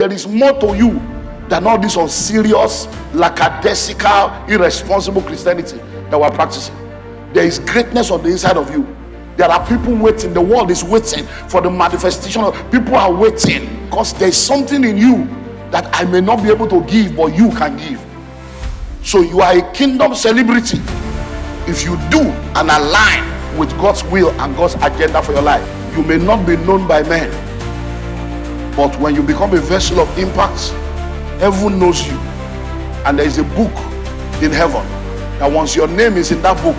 There is more to you than all this unserious, lackadaisical, irresponsible Christianity that we're practicing. There is greatness on the inside of you. There are people waiting. The world is waiting for the manifestation of. People are waiting because there's something in you that I may not be able to give, but you can give. So you are a kingdom celebrity if you do and align with God's will and God's agenda for your life. You may not be known by men, but when you become a vessel of impact, heaven knows you. And there is a book in heaven that once your name is in that book,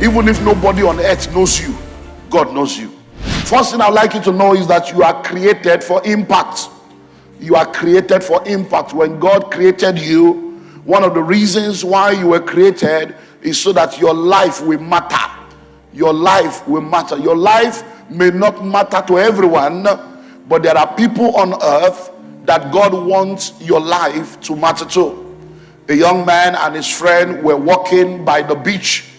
even if nobody on earth knows you, God knows you. First thing I'd like you to know is that you are created for impact. You are created for impact. When God created you, one of the reasons why you were created is so that your life will matter. Your life will matter. Your life may not matter to everyone, but there are people on earth that God wants your life to matter to. A young man and his friend were walking by the beach.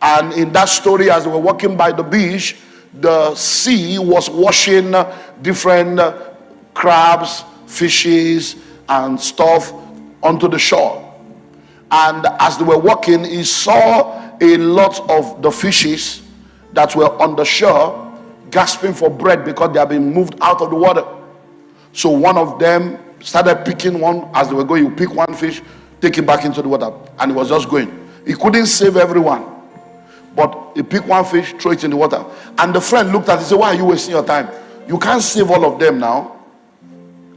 And in that story, as they were walking by the beach, the sea was washing different crabs, fishes, and stuff onto the shore. And as they were walking, he saw a lot of the fishes that were on the shore gasping for bread because they have been moved out of the water. So one of them started picking one. As they were going, you pick one fish, take it back into the water, and he was just going. He couldn't save everyone, but he picked one fish, throw it in the water. And the friend looked at it and said, why are you wasting your time? You can't save all of them now.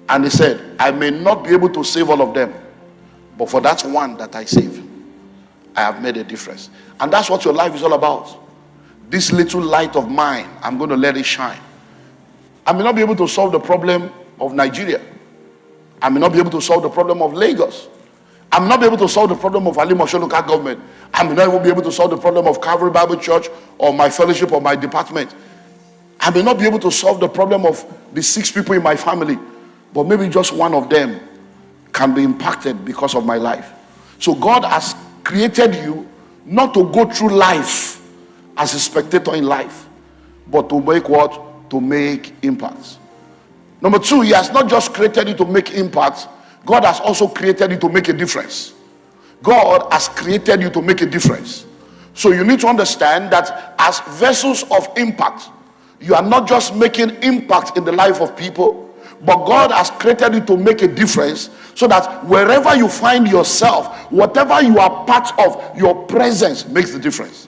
And he said, I may not be able to save all of them, but for that one that I save, I have made a difference. And that's what your life is all about. This little light of mine, I'm going to let it shine. I may not be able to solve the problem of Nigeria. I may not be able to solve the problem of Lagos. I may not be able to solve the problem of Alimosho local government. I may not even be able to solve the problem of Calvary Bible Church or my fellowship or my department. I may not be able to solve the problem of the 6 people in my family, but maybe just one of them can be impacted because of my life. So God has created you not to go through life as a spectator in life, but to make what? To make impacts. Number 2, he has not just created you to make impacts. God has also created you to make a difference. God has created you to make a difference. So you need to understand that as vessels of impact, you are not just making impact in the life of people, but God has created you to make a difference so that wherever you find yourself, whatever you are part of, your presence makes the difference.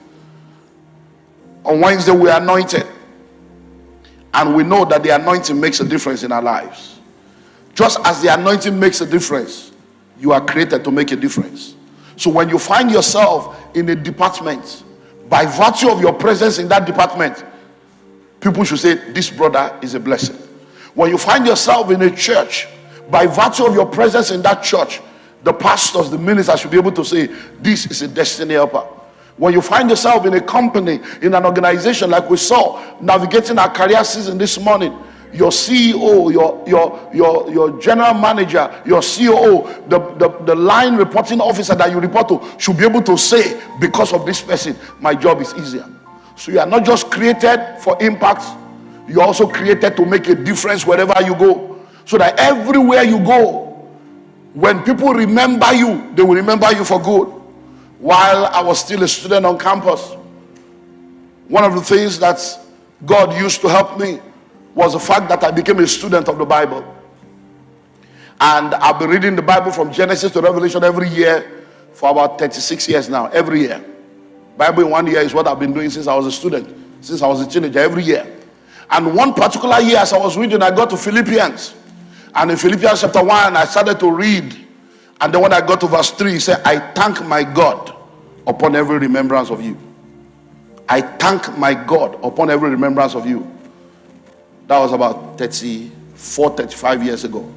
On Wednesday, we are anointed. And we know that the anointing makes a difference in our lives. Just as the anointing makes a difference, you are created to make a difference. So when you find yourself in a department, by virtue of your presence in that department, people should say, this brother is a blessing. When you find yourself in a church, by virtue of your presence in that church, the pastors, the ministers should be able to say, this is a destiny helper. When you find yourself in a company, in an organization like we saw, navigating our career season this morning, your CEO, your general manager, your COO, the line reporting officer that you report to should be able to say, because of this person, my job is easier. So you are not just created for impact, you are also created to make a difference wherever you go. So that everywhere you go, when people remember you, they will remember you for good. While I was still a student on campus, one of the things that God used to help me was the fact that I became a student of the Bible. And I've been reading the Bible from Genesis to Revelation every year for about 36 years now, every year. Bible in 1 year is what I've been doing since I was a student, since I was a teenager, every year. And one particular year as I was reading, I got to Philippians. And in Philippians chapter 1, I started to read. And then when I got to verse 3, he said, I thank my God upon every remembrance of you. I thank my God upon every remembrance of you. That was about 35 years ago.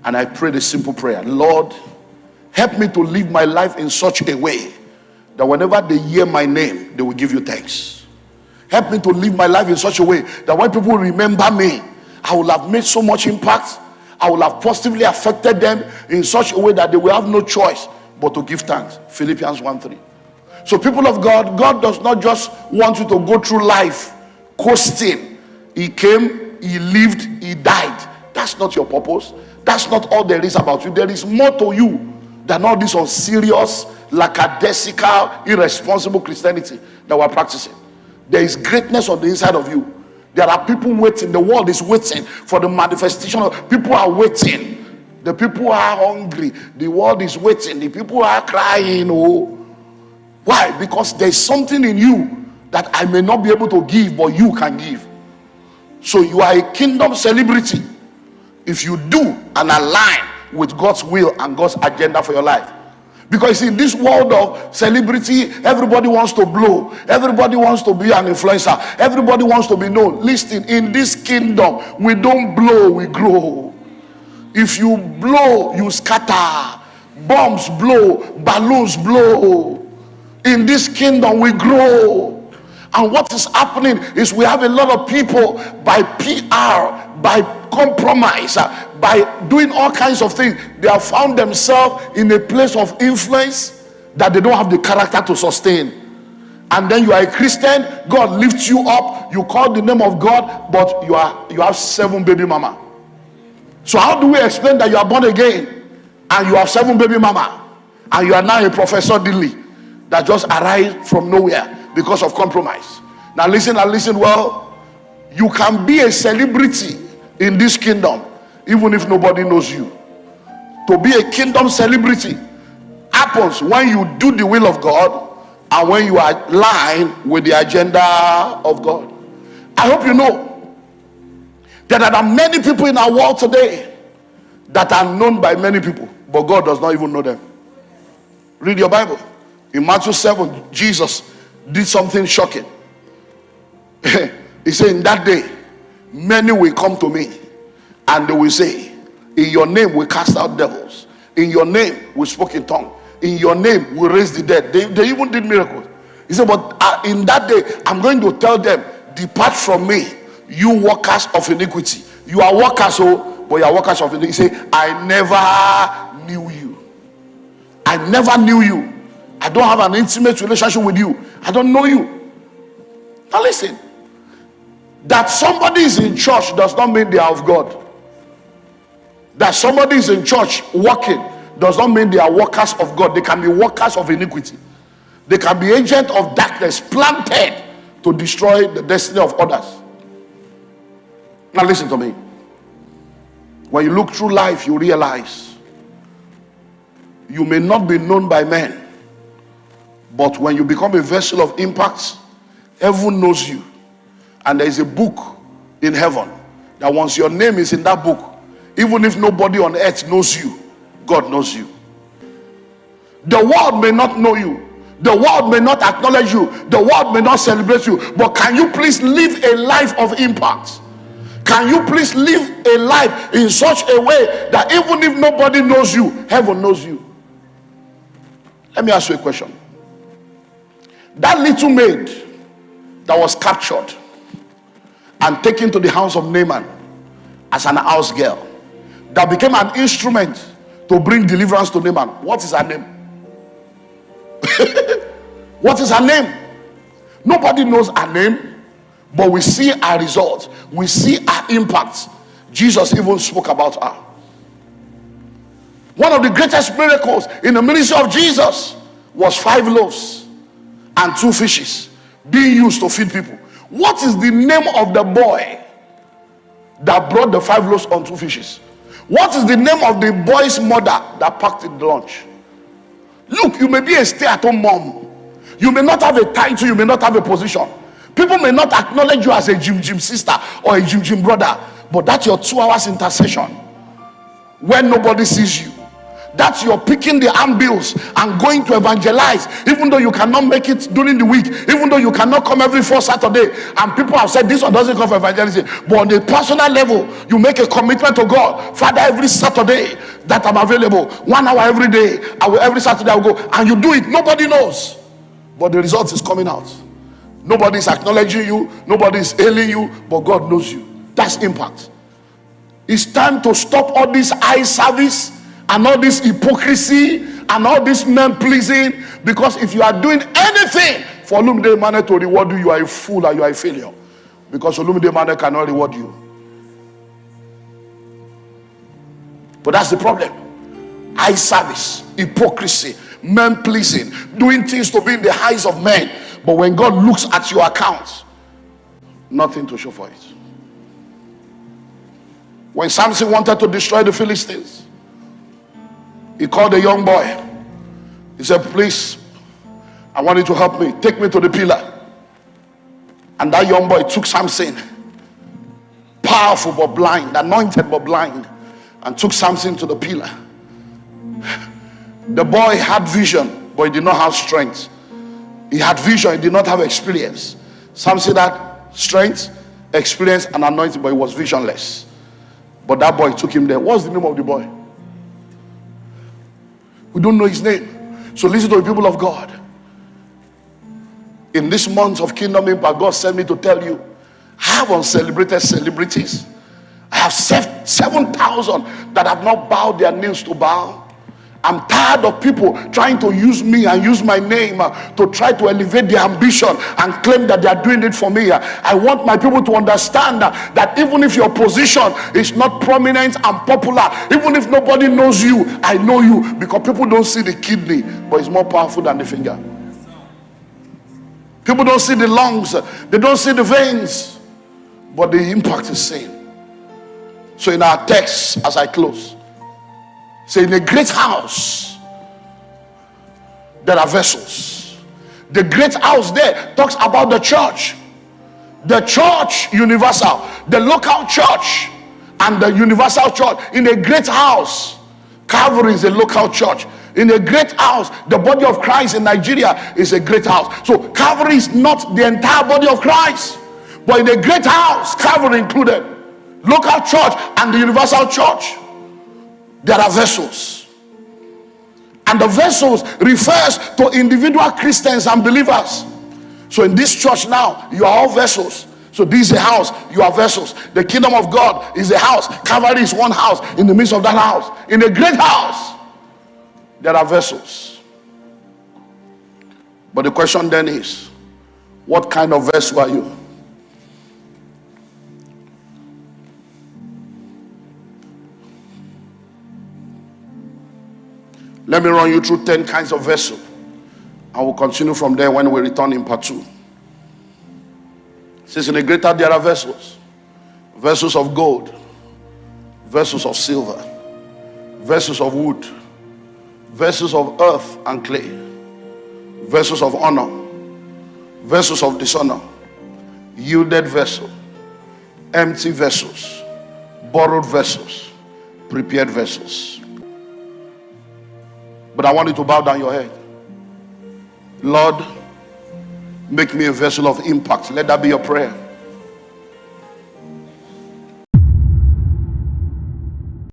And I prayed a simple prayer. Lord, help me to live my life in such a way that whenever they hear my name, they will give you thanks. Help me to live my life in such a way that when people remember me, I will have made so much impact. I will have positively affected them in such a way that they will have no choice but to give thanks. Philippians 1:3. So people of God, God does not just want you to go through life coasting. He came, he lived, he died That's not your purpose. That's not all there is about you. There is more to you than all this unserious, lackadaisical, irresponsible Christianity that we're practicing. There is greatness on the inside of you. There are people waiting. The world is waiting for the manifestation of. People are waiting. The people are hungry. The world is waiting. The people are crying. Oh, why? Because there's something in you that I may not be able to give, but you can give. So you are a kingdom celebrity if you do and align with God's will and God's agenda for your life. Because in this world of celebrity, everybody wants to blow. Everybody wants to be an influencer. Everybody wants to be known. Listen, in this kingdom, we don't blow, we grow. If you blow, you scatter. Bombs blow, balloons blow. In this kingdom, we grow. And what is happening is we have a lot of people by PR, by compromise, by doing all kinds of things. They have found themselves in a place of influence that they don't have the character to sustain. And then you are a Christian, God lifts you up, you call the name of God, but you have 7 baby mama. So how do we explain that you are born again and you have 7 baby mama and you are now a Professor Dilly that just arrived from nowhere because of compromise? Now listen and listen well. You can be a celebrity in this kingdom even if nobody knows you. To be a kingdom celebrity happens when you do the will of God and when you are aligned with the agenda of God. I hope you know that there are many people in our world today that are known by many people, but God does not even know them. Read your Bible. In Matthew 7, Jesus did something shocking. He said, in that day, many will come to me and they will say, in your name we cast out devils. In your name we spoke in tongues. In your name we raised the dead. They even did miracles. He said, but in that day, I'm going to tell them, depart from me, you workers of iniquity. You are workers, but you are workers of iniquity. He said, I never knew you. I never knew you. I don't have an intimate relationship with you. I don't know you. Now listen, that somebody is in church does not mean they are of God. That somebody is in church working does not mean they are workers of God. They can be workers of iniquity. They can be agents of darkness planted to destroy the destiny of others. Now listen to me. When you look through life, you realize you may not be known by men, but when you become a vessel of impact, heaven knows you. And there is a book in heaven that once your name is in that book, even if nobody on earth knows you, God knows you. The world may not know you. The world may not acknowledge you. The world may not celebrate you. But can you please live a life of impact? Can you please live a life in such a way that even if nobody knows you, heaven knows you? Let me ask you a question. That little maid that was captured and taken to the house of Naaman as an house girl, that became an instrument to bring deliverance to Naaman. What is her name? What is her name? Nobody knows her name, but we see her results. We see her impact. Jesus even spoke about her. One of the greatest miracles in the ministry of Jesus was 5 loaves and 2 fishes being used to feed people. What is the name of the boy that brought the 5 loaves and 2 fishes? What is the name of the boy's mother that packed in the lunch? Look, you may be a stay-at-home mom. You may not have a title, you may not have a position. People may not acknowledge you as a gym sister or a gym brother, but that's your 2 hours intercession when nobody sees you. That's your picking the handbills and going to evangelize, even though you cannot make it during the week, even though you cannot come every 4 Saturday. And people have said this one doesn't come for evangelism, but on the personal level, you make a commitment to God. Father, every Saturday that I'm available, 1 hour every day, every Saturday I will go, and you do it. Nobody knows, but the result is coming out. Nobody is acknowledging you, nobody is hailing you, but God knows you. That's impact. It's time to stop all this eye service and all this hypocrisy and all this men pleasing, because if you are doing anything for Olumide Emmanuel to reward you, you are a fool and you are a failure, because Olumide Emmanuel cannot reward you. But that's the problem. Eye service, hypocrisy, men pleasing, doing things to be in the eyes of men. But when God looks at your accounts, nothing to show for it. When Samson wanted to destroy the Philistines, he called a young boy. He said, please, I want you to help me. Take me to the pillar. And that young boy took Samson, powerful but blind, anointed but blind, and took Samson to the pillar. The boy had vision, but he did not have strength. He had vision, he did not have experience. Samson had strength, experience, and anointing, but he was visionless. But that boy took him there. What's the name of the boy? We don't know his name. So listen to the people of God. In this month of Kingdom Impact, God sent me to tell you, I have uncelebrated celebrities. I have 7,000 that have not bowed their knees to bow. I'm tired of people trying to use me and use my name to try to elevate their ambition and claim that they are doing it for me. I want my people to understand that even if your position is not prominent and popular, even if nobody knows you, I know you, because people don't see the kidney, but it's more powerful than the finger. People don't see the lungs, they don't see the veins, but the impact is same. So in our text, as I close, say, in a great house there are vessels. The great house there talks about the church universal, the local church and the universal church. In a great house, Calvary is a local church. In a great house, the body of Christ in Nigeria is a great house. So Calvary is not the entire body of Christ, but in a great house, Calvary included, local church and the universal church, there are vessels. And the vessels refers to individual Christians and believers. So in this church now, you are all vessels. So this is a house, you are vessels. The kingdom of God is a house. Calvary is one house. In the midst of that house, in a great house, there are vessels. But the question then is, what kind of vessel are you? Let me run you through 10 kinds of vessel. I will continue from there when we return in part 2. Since in the greater there are vessels. Vessels of gold, vessels of silver, vessels of wood, vessels of earth and clay, vessels of honor, vessels of dishonor, yielded vessel, empty vessels, borrowed vessels, prepared vessels. But I want you to bow down your head. Lord, make me a vessel of impact. Let that be your prayer.